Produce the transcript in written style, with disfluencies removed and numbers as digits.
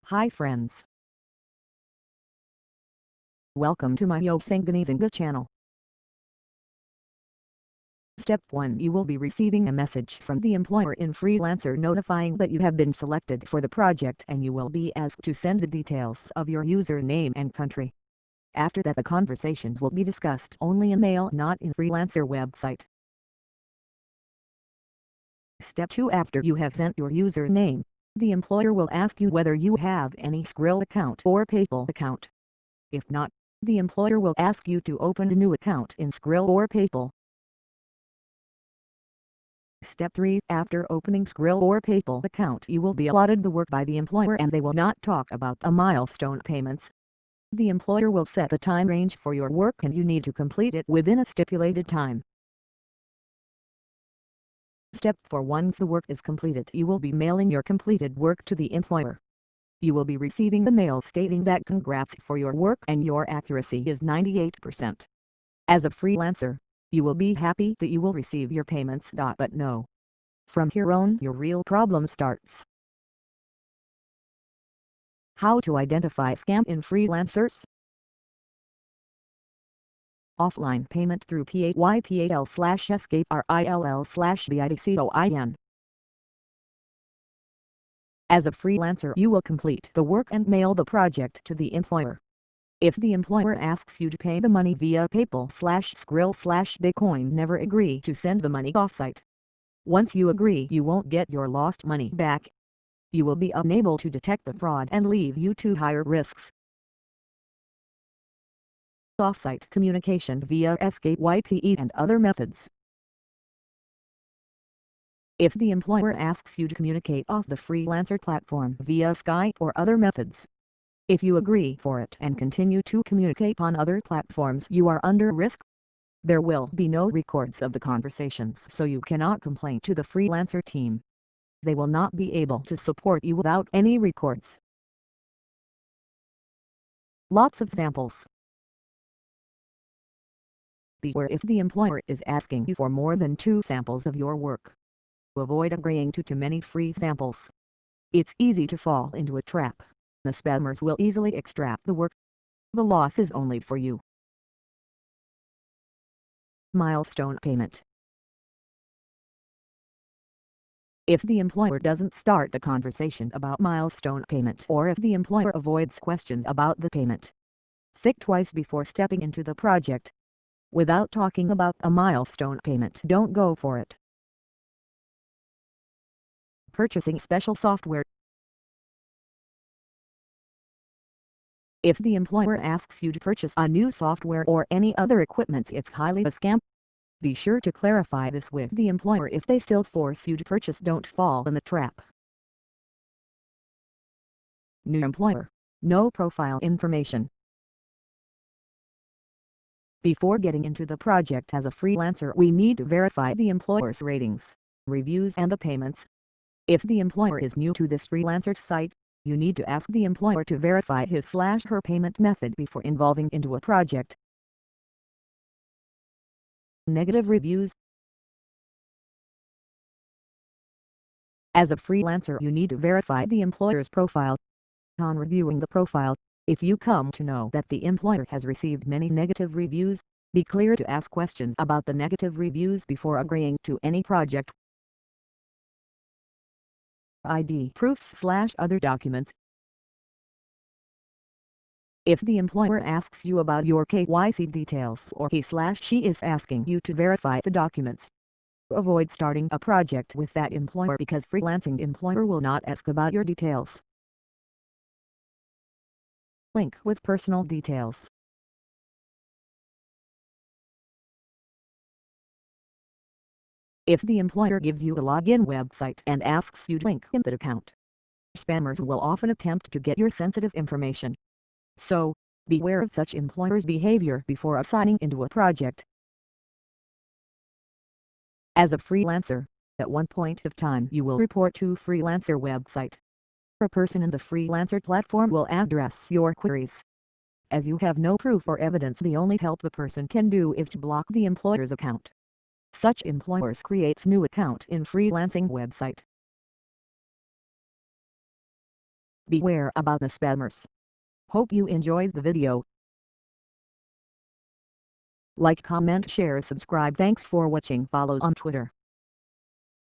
Hi friends. Welcome to my Yosinga Nesinga channel. Step 1. You will be receiving a message from the employer in Freelancer notifying that you have been selected for the project, and you will be asked to send the details of your username and country. After that, the conversations will be discussed only in mail, not in Freelancer website. Step 2. After you have sent your username, the employer will ask you whether you have any Skrill account or PayPal account. If not, the employer will ask you to open a new account in Skrill or PayPal. Step 3. After opening Skrill or PayPal account, you will be allotted the work by the employer, and they will not talk about the milestone payments. The employer will set the time range for your work, and you need to complete it within a stipulated time. Step 4. Once the work is completed, you will be mailing your completed work to the employer. You will be receiving the mail stating that congrats for your work and your accuracy is 98%. As a freelancer, you will be happy that you will receive your payments. But no. From here on, your real problem starts. How to identify scam in freelancers? Offline payment through PayPal/escape/RILL/BITCOIN. As a freelancer, you will complete the work and mail the project to the employer. If the employer asks you to pay the money via PayPal/Skrill/Bitcoin, never agree to send the money offsite. Once you agree, you won't get your lost money back. You will be unable to detect the fraud and leave you to higher risks. Offsite communication via Skype and other methods. If the employer asks you to communicate off the freelancer platform via Skype or other methods, if you agree for it and continue to communicate on other platforms, you are under risk. There will be no records of the conversations, so you cannot complain to the freelancer team. They will not be able to support you without any records. Lots of samples. Beware if the employer is asking you for more than 2 samples of your work. Avoid agreeing to too many free samples. It's easy to fall into a trap. The spammers will easily extract the work. The loss is only for you. Milestone payment. If the employer doesn't start the conversation about milestone payment, or if the employer avoids questions about the payment, think twice before stepping into the project. Without talking about a milestone payment, don't go for it. Purchasing special software. If the employer asks you to purchase a new software or any other equipment, it's highly a scam. Be sure to clarify this with the employer. If they still force you to purchase, don't fall in the trap. New employer. No profile information. Before getting into the project as a freelancer, we need to verify the employer's ratings, reviews and the payments. If the employer is new to this freelancer site, you need to ask the employer to verify his/her payment method before involving into a project. Negative reviews. As a freelancer, you need to verify the employer's profile. On reviewing the profile, if you come to know that the employer has received many negative reviews, be clear to ask questions about the negative reviews before agreeing to any project. ID proof/other documents. If the employer asks you about your KYC details, or he/she is asking you to verify the documents, avoid starting a project with that employer, because freelancing employer will not ask about your details. Link with personal details. If the employer gives you a login website and asks you to link in that account, spammers will often attempt to get your sensitive information. So, beware of such employers' behavior before assigning into a project. As a freelancer, at one point of time you will report to freelancer website. A person in the freelancer platform will address your queries. As you have no proof or evidence, the only help the person can do is to block the employer's account. Such employers creates new account in freelancing website. Beware about the spammers. Hope you enjoyed the video. Like, comment, share, subscribe. Thanks for watching. Follow on Twitter.